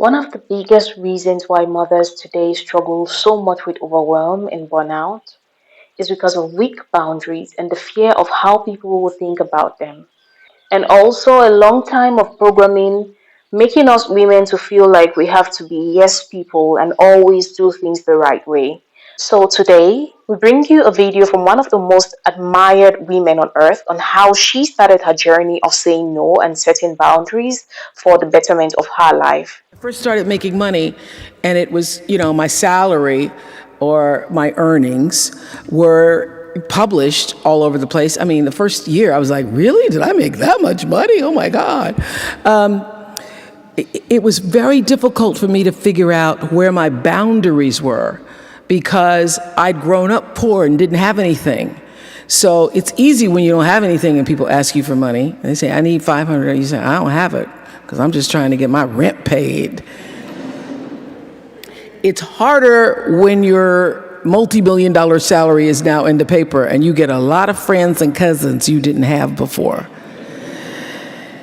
One of the biggest reasons why mothers today struggle so much with overwhelm and burnout is because of weak boundaries and the fear of how people will think about them. And also a long time of programming, making us women to feel like we have to be yes people and always do things the right way. So today, we bring you a video from one of the most admired women on earth on how she started her journey of saying no and setting boundaries for the betterment of her life. I first started making money, and it was, my salary or my earnings were published all over the place. I mean, the first year I was like, really? Did I make that much money? Oh my God. It was very difficult for me to figure out where my boundaries were because I'd grown up poor and didn't have anything. So it's easy when you don't have anything and people ask you for money. And they say, I need $500. You say, I don't have it because I'm just trying to get my rent paid. It's harder when your multi-million-dollar salary is now in the paper and you get a lot of friends and cousins you didn't have before.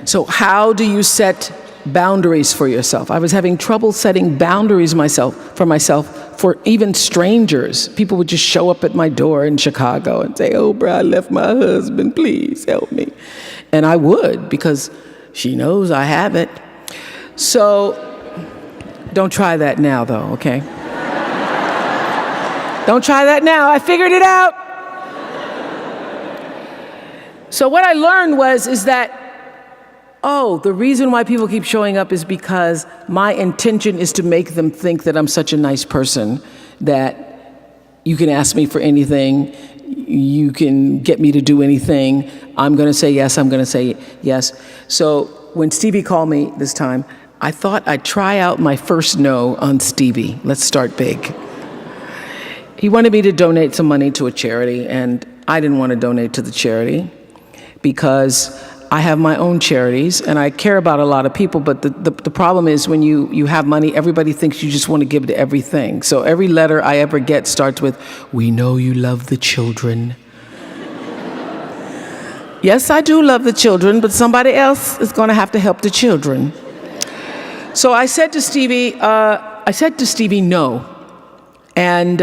So how do you set boundaries for yourself? I was having trouble setting boundaries for myself for even strangers. People would just show up at my door in Chicago and say, Oprah, I left my husband, please help me. And I would, because she knows I have it. So don't try that now though, okay? Don't try that now, I figured it out. So what I learned is that the reason why people keep showing up is because my intention is to make them think that I'm such a nice person that you can ask me for anything, you can get me to do anything, I'm gonna say yes, I'm gonna say yes. So when Stevie called me this time, I thought I'd try out my first no on Stevie. Let's start big. He wanted me to donate some money to a charity, and I didn't want to donate to the charity because I have my own charities, and I care about a lot of people, but the problem is when you have money, everybody thinks you just want to give to everything. So every letter I ever get starts with, we know you love the children. Yes, I do love the children, but somebody else is going to have to help the children. So I said to Stevie, no. And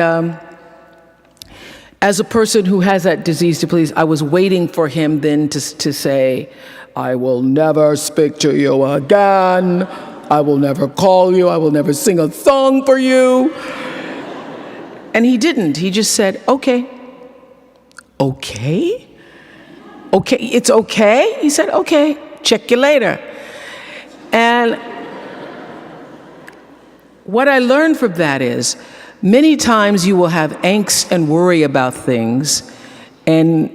as a person who has that disease to please, I was waiting for him then to say, I will never speak to you again. I will never call you. I will never sing a song for you. And he didn't. He just said, okay. Okay? Okay, it's okay? He said, okay, check you later. And what I learned from that is, many times you will have angst and worry about things and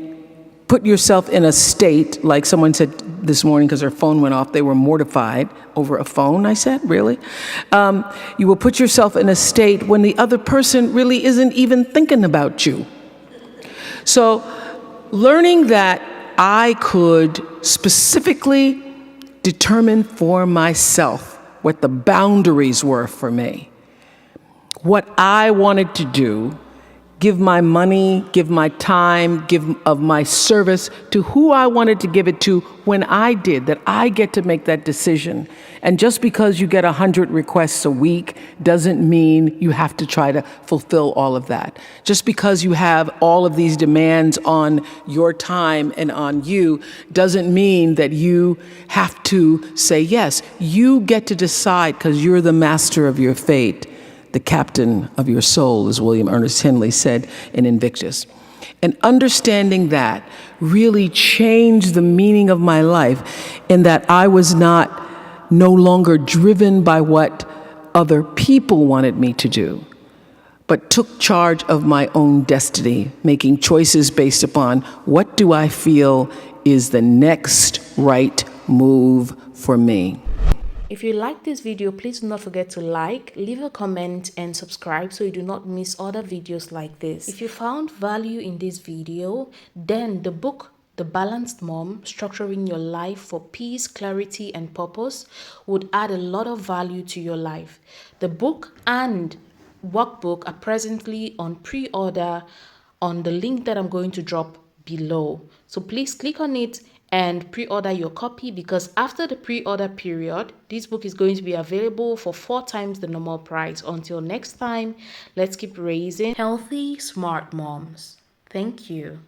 put yourself in a state, like someone said this morning because their phone went off, they were mortified over a phone, I said, really? You will put yourself in a state when the other person really isn't even thinking about you. So learning that I could specifically determine for myself what the boundaries were for me, what I wanted to do, give my money, give my time, give of my service to who I wanted to give it to when I did, that I get to make that decision. And just because you get 100 requests a week doesn't mean you have to try to fulfill all of that. Just because you have all of these demands on your time and on you doesn't mean that you have to say yes. You get to decide because you're the master of your fate. The captain of your soul, as William Ernest Henley said in Invictus. And understanding that really changed the meaning of my life in that I was no longer driven by what other people wanted me to do, but took charge of my own destiny, making choices based upon what do I feel is the next right move for me. If you like this video, please do not forget to like, leave a comment and subscribe so you do not miss other videos like this. If you found value in this video, then the book The Balanced Mom, Structuring Your Life for Peace, Clarity and Purpose would add a lot of value to your life. The book and workbook are presently on pre-order on the link that I'm going to drop below. So please click on it and pre-order your copy, because after the pre-order period, this book is going to be available for 4 times the normal price. Until next time, let's keep raising healthy, smart moms. Thank you.